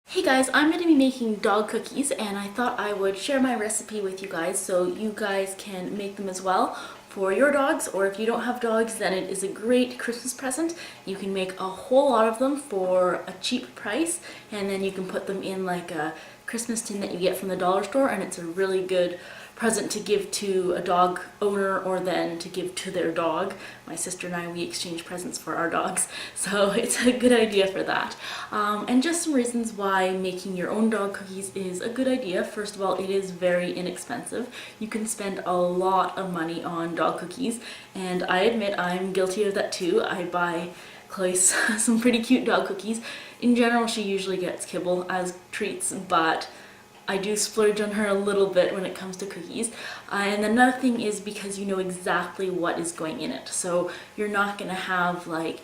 Hey guys, I'm going to be making dog cookies and I thought I would share my recipe with you guys so you guys can make them as well for your dogs, or if you don't have dogs then it is a great Christmas present. You can make a whole lot of them for a cheap price and then you can put them in like a Christmas tin that you get from the dollar store, and it's a really good present to give to a dog owner or then to give to their dog. My sister and I, we exchange presents for our dogs, so it's a good idea for that. And just some reasons why making your own dog cookies is a good idea. First of all, it is very inexpensive. You can spend a lot of money on dog cookies, and I admit I'm guilty of that too. I buy Chloe some pretty cute dog cookies. In general, she usually gets kibble as treats, but I do splurge on her a little bit when it comes to cookies. And another thing is because you know exactly what is going in it. So you're not gonna have like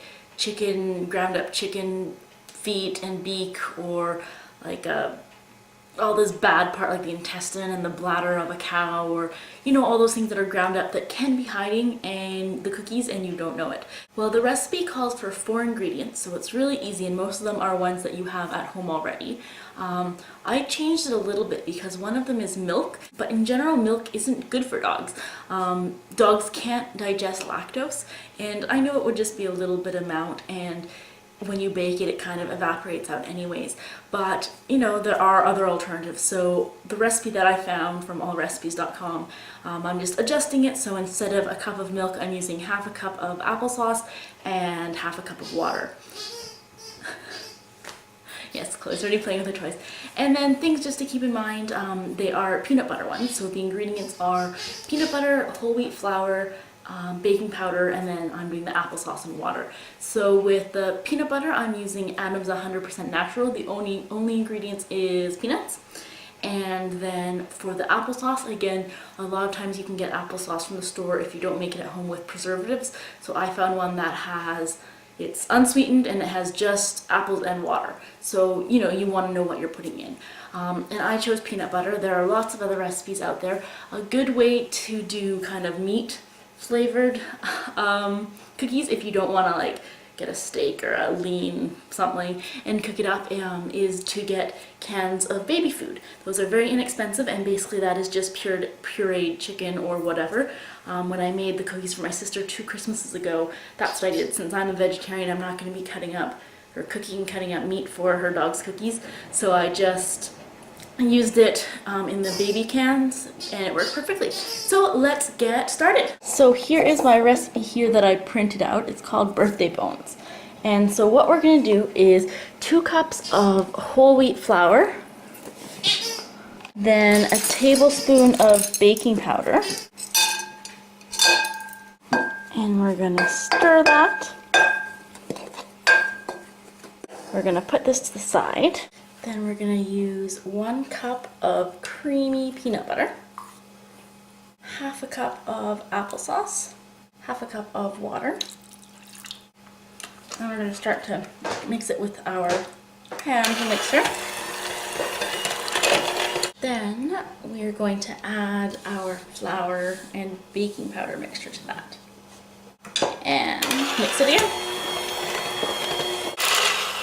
ground up chicken feet and beak, or like all this bad part like the intestine and the bladder of a cow, or you know, all those things that are ground up that can be hiding in the cookies and you don't know it. Well, the recipe calls for 4 ingredients, so it's really easy, and most of them are ones that you have at home already. I changed it a little bit because one of them is milk, but in general milk isn't good for dogs. Dogs can't digest lactose, and I know it would just be a little bit amount, and when you bake it, it kind of evaporates out anyways. But you know, there are other alternatives. So the recipe that I found from allrecipes.com, I'm just adjusting it. So instead of a cup of milk, I'm using half a cup of applesauce and half a cup of water. Yes, Chloe's already playing with her toys. And then things just to keep in mind, they are peanut butter ones. So the ingredients are peanut butter, whole wheat flour, baking powder, and then I'm doing the applesauce and water. So with the peanut butter, I'm using Adam's 100% natural. The only ingredients is peanuts. And then for the applesauce, again, a lot of times you can get applesauce from the store if you don't make it at home with preservatives. So I found one that it's unsweetened and it has just apples and water. So, you know, you want to know what you're putting in. And I chose peanut butter. There are lots of other recipes out there. A good way to do kind of meat flavored cookies, if you don't want to like get a steak or a lean something and cook it up, is to get cans of baby food. Those are very inexpensive, and basically that is just pureed chicken or whatever. When I made the cookies for my sister 2 Christmases ago, that's what I did. Since I'm a vegetarian, I'm not going to be cutting up meat for her dog's cookies, so I just used it in the baby cans and it worked perfectly. So let's get started. So here is my recipe here that I printed out. It's called Birthday Bones. And so what we're going to do is 2 cups of whole wheat flour, then a tablespoon of baking powder, and we're going to stir that. We're going to put this to the side. Then we're going to use 1 cup of creamy peanut butter, half a cup of applesauce, half a cup of water. And we're going to start to mix it with our hand mixer. Then we're going to add our flour and baking powder mixture to that. And mix it again.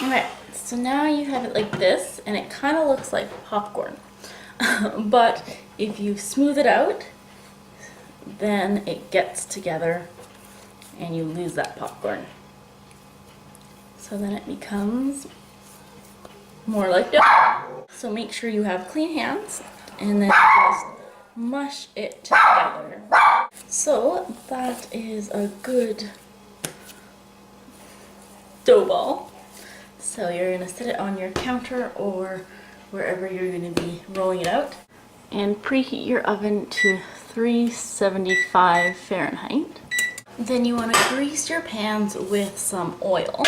Alright. So now you have it like this, and it kind of looks like popcorn. But if you smooth it out, then it gets together and you lose that popcorn. So then it becomes more like that. So make sure you have clean hands and then just mush it together. So that is a good dough ball. So you're going to set it on your counter or wherever you're going to be rolling it out. And preheat your oven to 375 Fahrenheit. Then you want to grease your pans with some oil.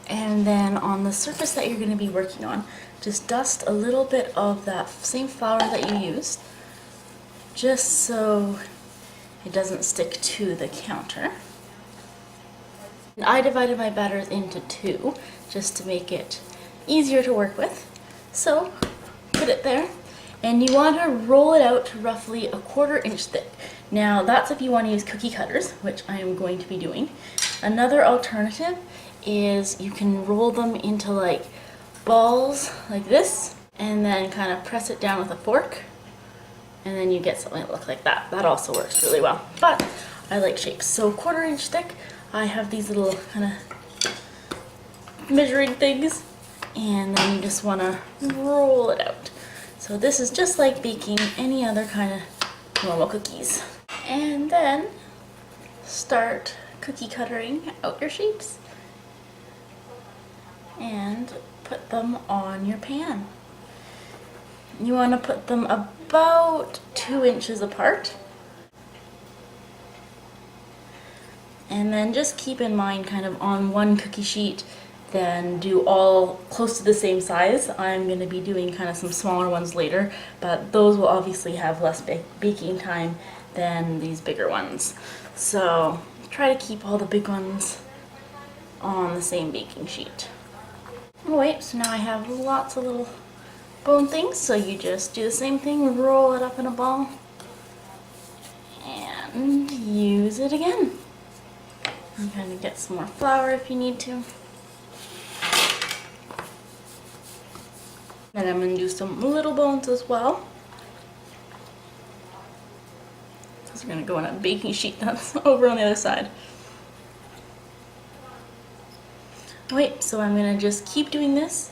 And then on the surface that you're going to be working on, just dust a little bit of that same flour that you used, just so it doesn't stick to the counter. I divided my batters into 2 just to make it easier to work with. So put it there, and you want to roll it out to roughly 1/4 inch thick. Now that's if you want to use cookie cutters, which I am going to be doing. Another alternative is you can roll them into like balls like this, and then kind of press it down with a fork, and then you get something that looks like that. That also works really well, but I like shapes. So 1/4 inch thick, I have these little kind of measuring things, and then you just want to roll it out. So this is just like baking any other kind of normal cookies. And then start cookie cuttering out your shapes and put them on your pan. You want to put them about 2 inches apart. And then just keep in mind, kind of on one cookie sheet, then do all close to the same size. I'm going to be doing kind of some smaller ones later, but those will obviously have less baking time than these bigger ones. So try to keep all the big ones on the same baking sheet. Oh wait, so now I have lots of little bone things, so you just do the same thing, roll it up in a ball, and use it again. And kind of get some more flour if you need to. Then I'm going to do some little bones as well. Those are going to go on a baking sheet that's over on the other side. Wait, so I'm going to just keep doing this,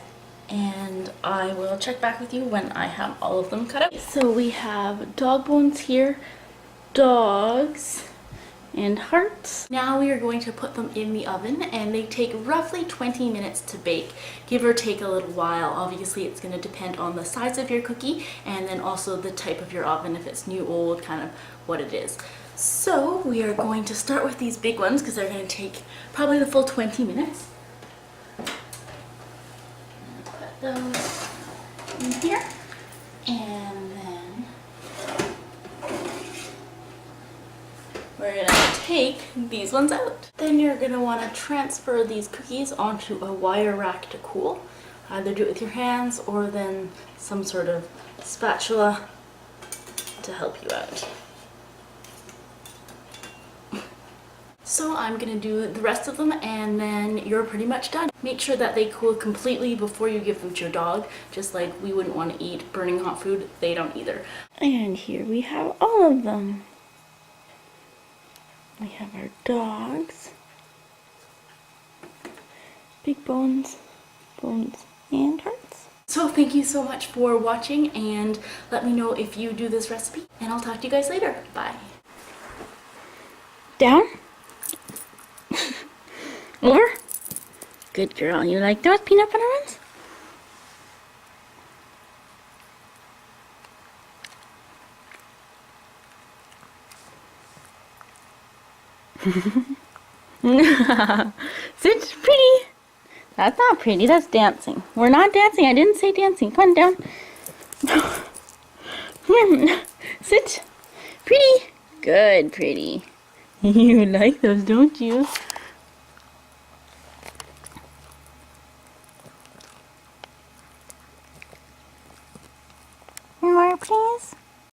and I will check back with you when I have all of them cut out. So we have dog bones here, dogs, and hearts. Now we are going to put them in the oven, and they take roughly 20 minutes to bake, give or take a little while. Obviously it's going to depend on the size of your cookie and then also the type of your oven, if it's new, old, kind of what it is. So we are going to start with these big ones because they're going to take probably the full 20 minutes. Put those in here, and then we're going to take these ones out. Then you're going to want to transfer these cookies onto a wire rack to cool. Either do it with your hands or then some sort of spatula to help you out. So I'm going to do the rest of them, and then you're pretty much done. Make sure that they cool completely before you give them to your dog, just like we wouldn't want to eat burning hot food. They don't either. And here we have all of them. We have our dogs, big bones, bones, and hearts. So thank you so much for watching, and let me know if you do this recipe, and I'll talk to you guys later. Bye. Down. Over. Good girl. You like those peanut butter ones? Sit pretty. That's not pretty. That's dancing. We're not dancing. I didn't say dancing. Come on, down. Sit. Pretty. Good, pretty. You like those, don't you?